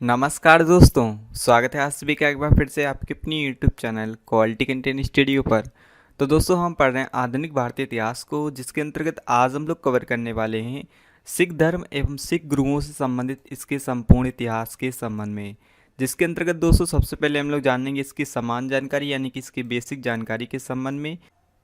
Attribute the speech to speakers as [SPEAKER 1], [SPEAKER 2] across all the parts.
[SPEAKER 1] नमस्कार दोस्तों, स्वागत है आप सभी का एक बार फिर से आपके अपनी YouTube channel quality content studio पर। तो दोस्तों हम पढ़ रहे हैं आधुनिक भारतीय इतिहास को, जिसके अंतर्गत आज हम लोग कवर करने वाले हैं सिख धर्म एवं सिख गुरुओं से संबंधित इसके संपूर्ण इतिहास के संबंध में। जिसके अंतर्गत दोस्तों सबसे पहले हम लोग जानेंगे इसकी समान जानकारी यानी कि इसकी बेसिक जानकारी के संबंध में।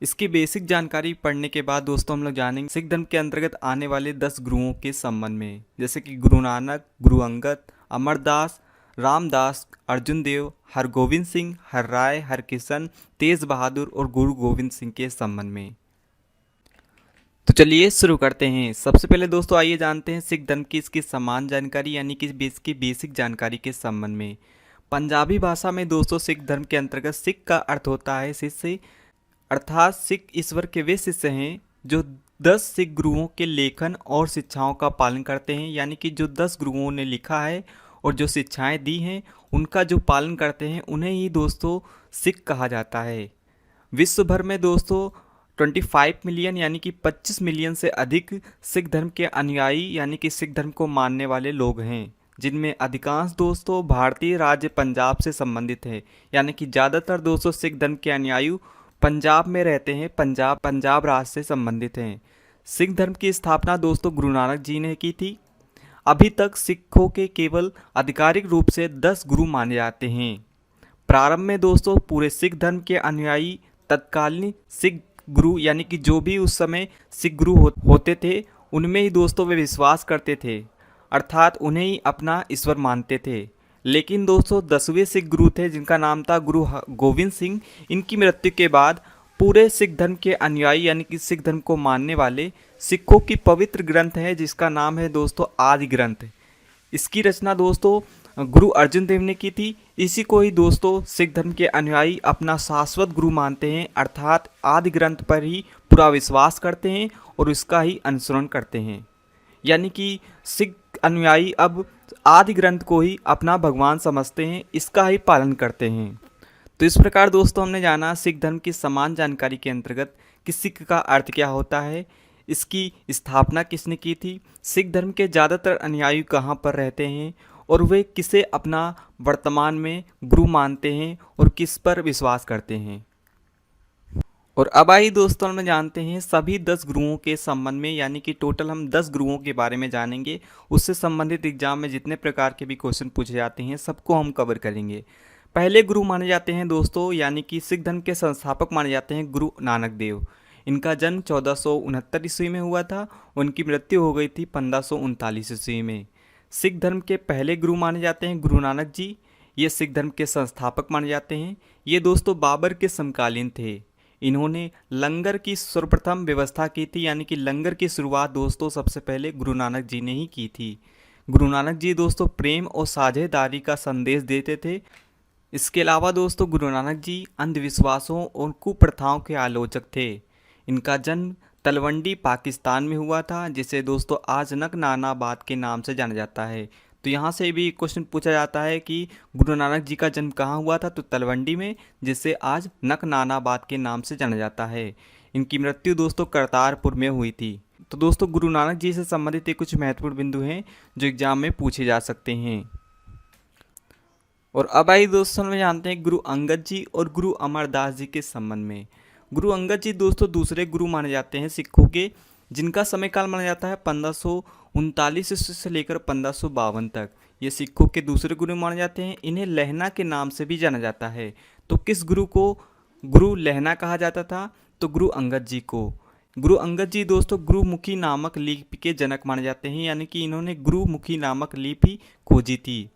[SPEAKER 1] इसकी बेसिक जानकारी पढ़ने के बाद दोस्तों हम लोग जानेंगे सिख धर्म के अंतर्गत आने वाले 10 गुरुओं के संबंध में, जैसे कि गुरु नानक, गुरु अंगद, अमरदास, रामदास, अर्जुन देव, हरगोविंद सिंह, हर राय, हरकिशन, तेज बहादुर और गुरु गोविंद सिंह के संबंध में। तो चलिए शुरू करते हैं। सबसे पहले दोस्तों आइए जानते हैं सिख धर्म की इसकी समान जानकारी यानी कि इसकी बेसिक जानकारी के संबंध में। पंजाबी भाषा में दोस्तों सिख धर्म के अंतर्गत सिख का अर्थ होता है शिष्य, अर्थात सिख ईश्वर के वे शिष्य हैं जो 10 सिख गुरुओं के लेखन और शिक्षाओं का पालन करते हैं, यानी कि जो 10 गुरुओं ने लिखा है और जो शिक्षाएं दी हैं उनका जो पालन करते हैं उन्हें ही दोस्तों सिख कहा जाता है। विश्व भर में दोस्तों 25 मिलियन यानी कि 25 मिलियन से अधिक सिख धर्म के अनुयायी यानी कि सिख धर्म को मानने वाले लोग हैं, जिनमें अधिकांश दोस्तों भारतीय राज्य पंजाब से संबंधित है, यानी कि ज़्यादातर दोस्तों सिख धर्म के अनुयायी पंजाब में रहते हैं, पंजाब राज्य से संबंधित हैं। सिख धर्म की स्थापना दोस्तों गुरु नानक जी ने की थी। अभी तक सिखों के केवल आधिकारिक रूप से 10 गुरु माने जाते हैं। प्रारंभ में दोस्तों पूरे सिख धर्म के अनुयायी तत्कालीन सिख गुरु यानी कि जो भी उस समय सिख गुरु होते थे उनमें ही दोस्तों वे विश्वास करते थे, अर्थात उन्हें ही अपना ईश्वर मानते थे। लेकिन दोस्तों 10वें सिख गुरु थे जिनका नाम था गुरु गोविंद सिंह। इनकी मृत्यु के बाद पूरे सिख धर्म के अनुयायी यानी कि सिख धर्म को मानने वाले सिखों की पवित्र ग्रंथ है जिसका नाम है दोस्तों आदि ग्रंथ। इसकी रचना दोस्तों गुरु अर्जुन देव ने की थी। इसी को ही दोस्तों सिख धर्म के अनुयायी अपना शाश्वत गुरु मानते हैं, अर्थात आदि ग्रंथ पर ही पूरा विश्वास करते हैं और इसका ही अनुसरण करते हैं। यानी कि सिख अनुयायी अब आदि ग्रंथ को ही अपना भगवान समझते हैं, इसका ही पालन करते हैं। तो इस प्रकार दोस्तों हमने जाना सिख धर्म की समान जानकारी के अंतर्गत कि सिख का अर्थ क्या होता है, इसकी स्थापना किसने की थी, सिख धर्म के ज़्यादातर अनुयायी कहाँ पर रहते हैं और वे किसे अपना वर्तमान में गुरु मानते हैं और किस पर विश्वास करते हैं। और अब आइए दोस्तों हम जानते हैं सभी 10 गुरुओं के संबंध में, यानी कि टोटल हम 10 गुरुओं के बारे में जानेंगे। उससे संबंधित एग्जाम में जितने प्रकार के भी क्वेश्चन पूछे जाते हैं सबको हम कवर करेंगे। पहले गुरु माने जाते हैं दोस्तों यानी कि सिख धर्म के संस्थापक माने जाते हैं गुरु नानक देव। इनका जन्म 1469 ईस्वी में हुआ था, उनकी मृत्यु हो गई थी 1539 ईस्वी में। सिख धर्म के पहले गुरु माने जाते हैं गुरु नानक जी। ये सिख धर्म के संस्थापक माने जाते हैं। ये दोस्तों बाबर के समकालीन थे। इन्होंने लंगर की सर्वप्रथम व्यवस्था की थी, यानी कि लंगर की शुरुआत दोस्तों सबसे पहले गुरु नानक जी ने ही की थी। गुरु नानक जी दोस्तों प्रेम और साझेदारी का संदेश देते थे। इसके अलावा दोस्तों गुरु नानक जी अंधविश्वासों और कुप्रथाओं के आलोचक थे। इनका जन्म तलवंडी पाकिस्तान में हुआ था, जिसे दोस्तों आज नगनानाबाद के नाम से जाना जाता है। तो यहाँ से भी क्वेश्चन पूछा जाता है कि गुरु नानक जी का जन्म कहाँ हुआ था, तो तलवंडी में, जिसे आज नगनानाबाद के नाम से जाना जाता है। इनकी मृत्यु दोस्तों करतारपुर में हुई थी। तो दोस्तों गुरु नानक जी से संबंधित ये कुछ महत्वपूर्ण बिंदु हैं जो एग्जाम में पूछे जा सकते हैं। और अब आइए दोस्तों हम जानते हैं गुरु अंगद जी और गुरु अमरदास जी के संबंध में। गुरु अंगद जी दोस्तों दूसरे गुरु माने जाते हैं सिखों के, जिनका समय काल माना जाता है 1539 ईस्वी से लेकर 1552 तक। ये सिखों के दूसरे गुरु माने जाते हैं। इन्हें लहना के नाम से भी जाना जाता है। तो किस गुरु को गुरु लहना कहा जाता था, तो गुरु अंगद जी को। गुरु अंगद जी दोस्तों गुरुमुखी नामक लिपि के जनक माने जाते हैं, यानी कि इन्होंने गुरुमुखी नामक लिपि खोजी थी।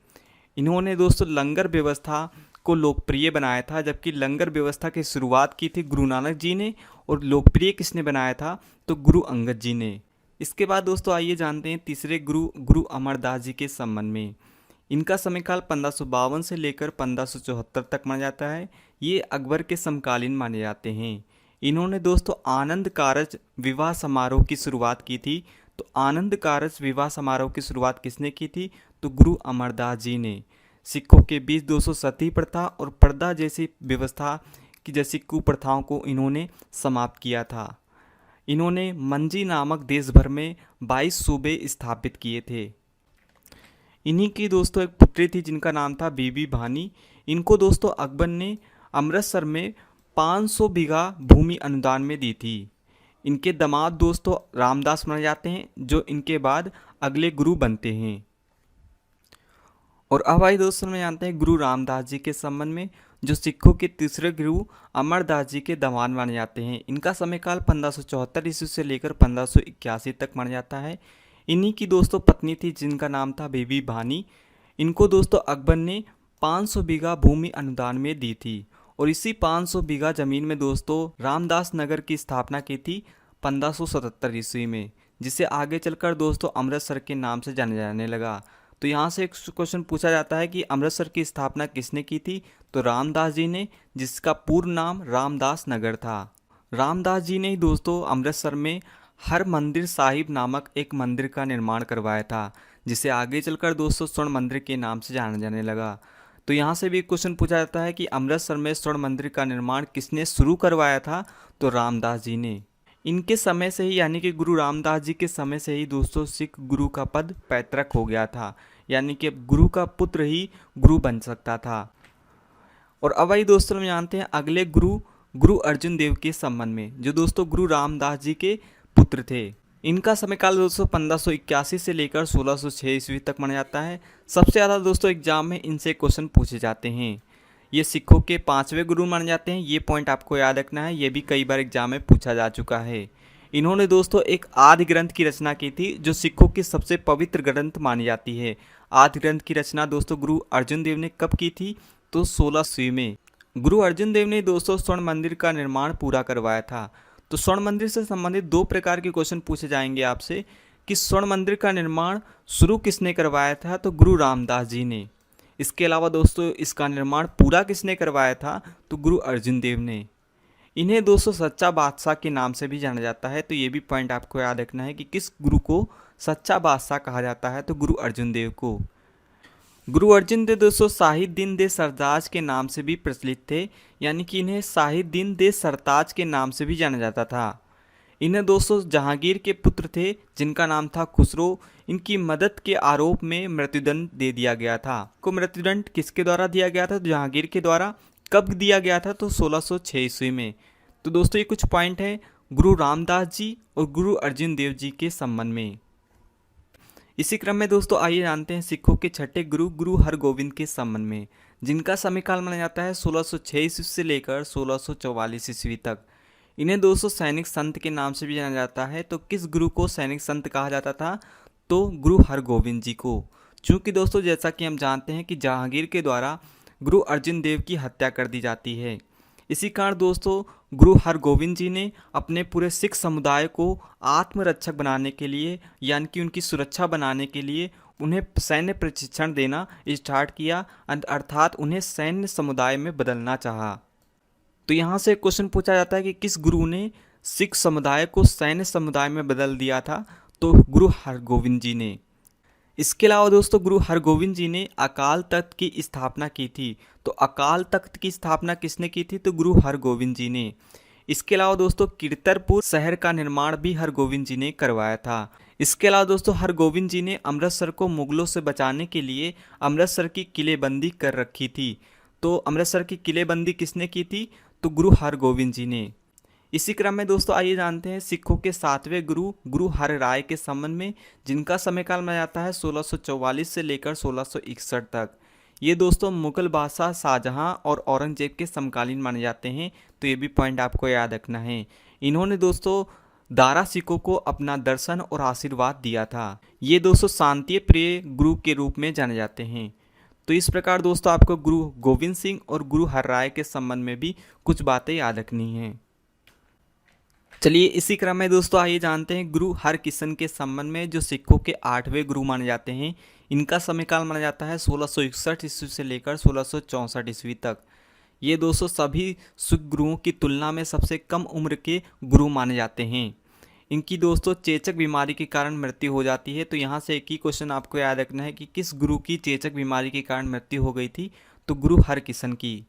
[SPEAKER 1] इन्होंने दोस्तों लंगर व्यवस्था को लोकप्रिय बनाया था, जबकि लंगर व्यवस्था की शुरुआत की थी गुरु नानक जी ने और लोकप्रिय किसने बनाया था, तो गुरु अंगद जी ने। इसके बाद दोस्तों आइए जानते हैं तीसरे गुरु गुरु अमरदास जी के संबंध में। इनका समयकाल 1552 से लेकर 1574 तक माना जाता है। ये अकबर के समकालीन माने जाते हैं। इन्होंने दोस्तों आनंद कारज विवाह समारोह की शुरुआत की थी। तो आनंद कारज विवाह समारोह की शुरुआत किसने की थी, तो गुरु अमरदास जी ने। सिखों के बीच दोस्तों सती प्रथा और पर्दा जैसी व्यवस्था की जैसी कुप्रथाओं को इन्होंने समाप्त किया था। इन्होंने मंजी नामक देश भर में 22 सूबे स्थापित किए थे। इन्हीं की दोस्तों एक पुत्री थी जिनका नाम था बीबी भानी। इनको दोस्तों अकबर ने अमृतसर में 500 बीघा भूमि अनुदान में दी थी। इनके दामाद दोस्तों रामदास माने जाते हैं, जो इनके बाद अगले गुरु बनते हैं। और अब आइए दोस्तों में जानते हैं गुरु रामदास जी के संबंध में, जो सिखों के तीसरे गुरु अमरदास जी के दामाद माने जाते हैं। इनका समयकाल 1574 ईस्वी से लेकर 1581 तक माना जाता है। इन्हीं की दोस्तों पत्नी थी जिनका नाम था बीबी भानी। इनको दोस्तों अकबर ने 500 बीघा भूमि अनुदान में दी थी और इसी 500 बीघा जमीन में दोस्तों रामदास नगर की स्थापना की थी 1577 ईस्वी में, जिसे आगे चलकर दोस्तों अमृतसर के नाम से जाना जाने लगा। तो यहाँ से एक क्वेश्चन पूछा जाता है कि अमृतसर की स्थापना किसने की थी, तो रामदास जी ने, जिसका पूर्ण नाम रामदास नगर था। रामदास जी ने ही दोस्तों अमृतसर में हर मंदिर साहिब नामक एक मंदिर का निर्माण करवाया था, जिसे आगे चलकर दोस्तों स्वर्ण मंदिर के नाम से जाना जाने लगा। तो यहाँ से भी क्वेश्चन पूछा जाता है कि अमृतसर में स्वर्ण मंदिर का निर्माण किसने शुरू करवाया था, तो रामदास जी ने। इनके समय से ही यानी कि गुरु रामदास जी के समय से ही दोस्तों सिख गुरु का पद पैतृक हो गया था, यानी कि अब गुरु का पुत्र ही गुरु बन सकता था। और अब आइए दोस्तों हम जानते हैं अगले गुरु गुरु अर्जुन देव के संबंध में, जो दोस्तों गुरु रामदास जी के पुत्र थे। इनका समयकाल दोस्तों 1581 से लेकर 1606 ईस्वी तक माना जाता है। सबसे ज़्यादा दोस्तों एग्जाम में इनसे क्वेश्चन पूछे जाते हैं। ये सिखों के 5वें गुरु माने जाते हैं, ये पॉइंट आपको याद रखना है, ये भी कई बार एग्जाम में पूछा जा चुका है। इन्होंने दोस्तों एक आदि ग्रंथ की रचना की थी, जो सिखों की सबसे पवित्र ग्रंथ मानी जाती है। आदि ग्रंथ की रचना दोस्तों गुरु अर्जुन देव ने कब की थी, तो 16वीं में। गुरु अर्जुन देव ने दोस्तों स्वर्ण मंदिर का निर्माण पूरा करवाया था। तो स्वर्ण मंदिर से संबंधित दो प्रकार के क्वेश्चन पूछे जाएंगे आपसे कि स्वर्ण मंदिर का निर्माण शुरू किसने करवाया था, तो गुरु रामदास जी ने। इसके अलावा दोस्तों इसका निर्माण पूरा किसने करवाया था, तो गुरु अर्जुन देव ने। इन्हें दोस्तों सच्चा बादशाह के नाम से भी जाना जाता है। तो ये भी पॉइंट आपको याद रखना है कि किस गुरु को सच्चा बादशाह कहा जाता है, तो गुरु अर्जुन देव को। गुरु अर्जुन देव दोस्तों शाहिद-दीन दे सरताज के नाम से भी प्रचलित थे, यानी कि इन्हें शाहिद-दीन दे सरताज के नाम से भी जाना जाता था। इन्हें दोस्तों जहांगीर के पुत्र थे जिनका नाम था खुसरो। इनकी मदद के आरोप में मृत्युदंड दे दिया गया था। को मृत्युदंड किसके द्वारा दिया गया था, तो जहांगीर के द्वारा। कब दिया गया था, तो 1606 ईस्वी में। तो दोस्तों ये कुछ पॉइंट हैं गुरु रामदास जी और गुरु अर्जुन देव जी के संबंध में। इसी क्रम में दोस्तों आइए जानते हैं सिखों के छठे गुरु गुरु हरगोविंद के संबंध में, जिनका समयकाल माना जाता है 1606 ईस्वी से लेकर 1644 ईस्वी तक। इन्हें दोस्तों सैनिक संत के नाम से भी जाना जाता है। तो किस गुरु को सैनिक संत कहा जाता था, तो गुरु हरगोविंद जी को। चूँकि दोस्तों जैसा कि हम जानते हैं कि जहांगीर के द्वारा गुरु अर्जुन देव की हत्या कर दी जाती है। इसी कारण दोस्तों गुरु हरगोविंद जी ने अपने पूरे सिख समुदाय को आत्मरक्षक बनाने के लिए, यानी कि उनकी सुरक्षा बनाने के लिए उन्हें सैन्य प्रशिक्षण देना स्टार्ट किया, अर्थात उन्हें सैन्य समुदाय में बदलना चाहा। तो यहाँ से क्वेश्चन पूछा जाता है कि किस गुरु ने सिख समुदाय को सैन्य समुदाय में बदल दिया था, तो गुरु हरगोविंद जी ने। इसके अलावा दोस्तों गुरु हरगोविंद जी ने अकाल तख्त की स्थापना की थी। तो अकाल तख्त की स्थापना किसने की थी, तो गुरु हरगोविंद जी ने। इसके अलावा दोस्तों कीर्तरपुर शहर का निर्माण भी हरगोविंद जी ने करवाया था। इसके अलावा दोस्तों हरगोविंद जी ने अमृतसर को मुगलों से बचाने के लिए अमृतसर की किलेबंदी कर रखी थी। तो अमृतसर की किलेबंदी किसने की थी, तो गुरु हरगोविंद जी ने। इसी क्रम में दोस्तों आइए जानते हैं सिखों के 7वें गुरु गुरु हरराय के संबंध में, जिनका समयकाल माना जाता है 1644 से लेकर 1661 तक। ये दोस्तों मुगल बादशाह शाहजहां और औरंगजेब के समकालीन माने जाते हैं। तो ये भी पॉइंट आपको याद रखना है। इन्होंने दोस्तों दारा सिखों को अपना दर्शन और आशीर्वाद दिया था। ये दोस्तों शांति प्रिय गुरु के रूप में जाने जाते हैं। तो इस प्रकार दोस्तों आपको गुरु गोविंद सिंह और गुरु हरराय के संबंध में भी कुछ बातें याद रखनी हैं। चलिए इसी क्रम में दोस्तों आइए जानते हैं गुरु हरकिशन के संबंध में, जो सिखों के 8वें गुरु माने जाते हैं। इनका समयकाल माना जाता है 1661 ईस्वी से लेकर 1664 ईस्वी तक। ये दोस्तों सभी सिख गुरुओं की तुलना में सबसे कम उम्र के गुरु माने जाते हैं। इनकी दोस्तों चेचक बीमारी के कारण मृत्यु हो जाती है। तो यहाँ से एक ही क्वेश्चन आपको याद रखना है कि किस गुरु की चेचक बीमारी के कारण मृत्यु हो गई थी, तो गुरु हरकिशन की।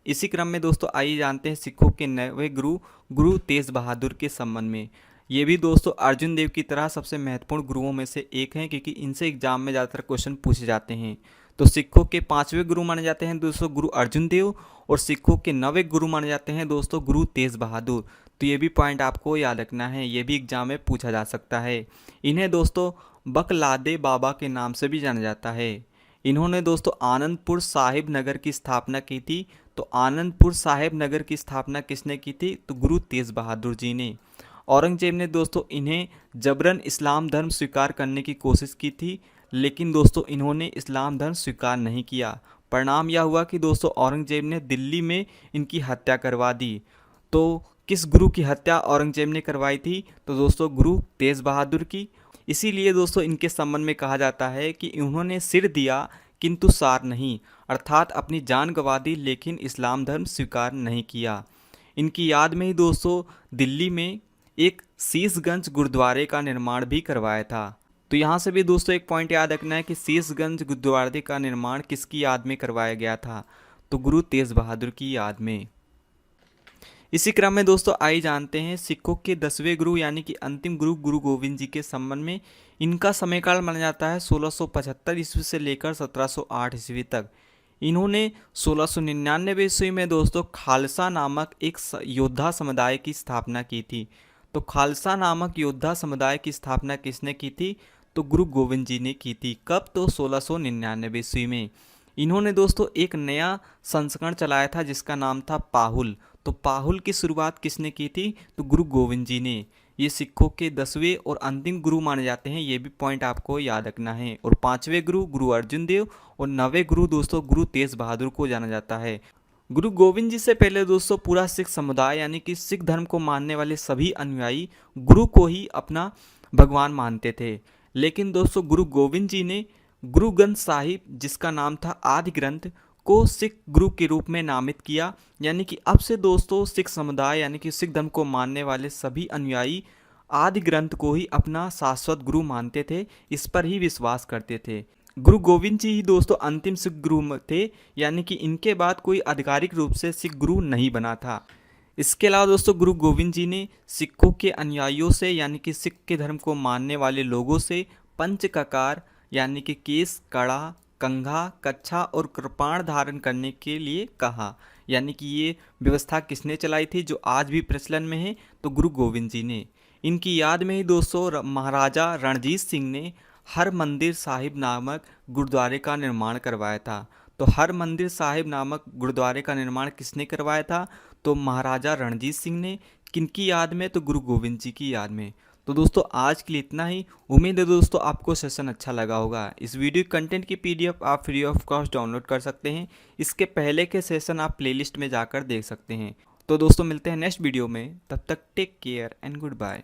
[SPEAKER 1] इसी क्रम में दोस्तों आइए जानते हैं सिखों के 9वें गुरु गुरु तेज बहादुर के संबंध में। ये भी दोस्तों अर्जुन देव की तरह सबसे महत्वपूर्ण गुरुओं में से एक हैं, क्योंकि इनसे एग्जाम में ज़्यादातर क्वेश्चन पूछे जाते हैं। तो सिखों के 5वें गुरु माने जाते हैं दोस्तों गुरु अर्जुन देव, और सिखों के 9वें गुरु माने जाते हैं दोस्तों गुरु तेज बहादुर। तो ये भी पॉइंट आपको याद रखना है, ये भी एग्जाम में पूछा जा सकता है। इन्हें दोस्तों बकलादे बाबा के नाम से भी जाना जाता है। इन्होंने दोस्तों आनंदपुर साहिब नगर की स्थापना की थी। तो आनंदपुर साहिब नगर की स्थापना किसने की थी? तो गुरु तेज बहादुर जी ने। औरंगजेब ने दोस्तों इन्हें जबरन इस्लाम धर्म स्वीकार करने की कोशिश की थी, लेकिन दोस्तों इन्होंने इस्लाम धर्म स्वीकार नहीं किया। परिणाम यह हुआ कि दोस्तों औरंगजेब ने दिल्ली में इनकी हत्या करवा दी। तो किस गुरु की हत्या औरंगजेब ने करवाई थी? तो दोस्तों गुरु तेज बहादुर की। इसीलिए दोस्तों इनके संबंध में कहा जाता है कि इन्होंने सिर दिया किंतु सार नहीं, अर्थात अपनी जान गंवा दी लेकिन इस्लाम धर्म स्वीकार नहीं किया। इनकी याद में ही दोस्तों दिल्ली में एक शीशगंज गुरुद्वारे का निर्माण भी करवाया था। तो यहाँ से भी दोस्तों एक पॉइंट याद रखना है कि शीशगंज गुरुद्वारे का निर्माण किसकी याद में करवाया गया था? तो गुरु तेज बहादुर की याद में। इसी क्रम में दोस्तों आइए जानते हैं सिखों के 10वें गुरु यानी कि अंतिम गुरु गुरु गोविंद जी के संबंध में। इनका समयकाल माना जाता है 1675 ईस्वी से लेकर 1708 ईस्वी तक। इन्होंने 1699 ईस्वी में दोस्तों खालसा नामक एक योद्धा समुदाय की स्थापना की थी। तो खालसा नामक योद्धा समुदाय की स्थापना किसने की थी? तो गुरु गोविंद जी ने की थी। कब? तो 1699 ईस्वी में। इन्होंने दोस्तों एक नया संस्करण चलाया था जिसका नाम था पाहुल। तो पाहुल की शुरुआत किसने की थी? तो गुरु गोविंद जी ने। ये सिखों के 10वें और अंतिम गुरु माने जाते हैं, ये भी पॉइंट आपको याद रखना है। और 5वें गुरु गुरु अर्जुन देव और 9वें गुरु दोस्तों गुरु तेज बहादुर को जाना जाता है। गुरु गोविंद जी से पहले दोस्तों पूरा सिख समुदाय यानी कि सिख धर्म को मानने वाले सभी अनुयायी गुरु को ही अपना भगवान मानते थे। लेकिन दोस्तों गुरु गोविंद जी ने गुरु ग्रंथ साहिब, जिसका नाम था आदि ग्रंथ, को सिख गुरु के रूप में नामित किया। यानी कि अब से दोस्तों सिख समुदाय यानी कि सिख धर्म को मानने वाले सभी अनुयायी आदि ग्रंथ को ही अपना शाश्वत गुरु मानते थे, इस पर ही विश्वास करते थे। गुरु गोविंद जी ही दोस्तों अंतिम सिख गुरु थे, यानी कि इनके बाद कोई आधिकारिक रूप से सिख गुरु नहीं बना था। इसके अलावा दोस्तों गुरु गोविंद जी ने सिखों के अनुयायियों से यानी कि सिख के धर्म को मानने वाले लोगों से पंचककार यानी कि केस, कड़ा, कंघा, कच्छा और कृपाण धारण करने के लिए कहा। यानी कि ये व्यवस्था किसने चलाई थी जो आज भी प्रचलन में है? तो गुरु गोविंद जी ने। इनकी याद में ही दोस्तों महाराजा रणजीत सिंह ने हर मंदिर साहिब नामक गुरुद्वारे का निर्माण करवाया था। तो हर मंदिर साहिब नामक गुरुद्वारे का निर्माण किसने करवाया था? तो महाराजा रणजीत सिंह ने। किनकी याद में? तो गुरु गोविंद जी की याद में। तो दोस्तों आज के लिए इतना ही। उम्मीद है दोस्तों आपको सेशन अच्छा लगा होगा। इस वीडियो कंटेंट की PDF आप फ्री ऑफ कॉस्ट डाउनलोड कर सकते हैं। इसके पहले के सेशन आप प्लेलिस्ट में जाकर देख सकते हैं। तो दोस्तों मिलते हैं नेक्स्ट वीडियो में, तब तक take care and good bye.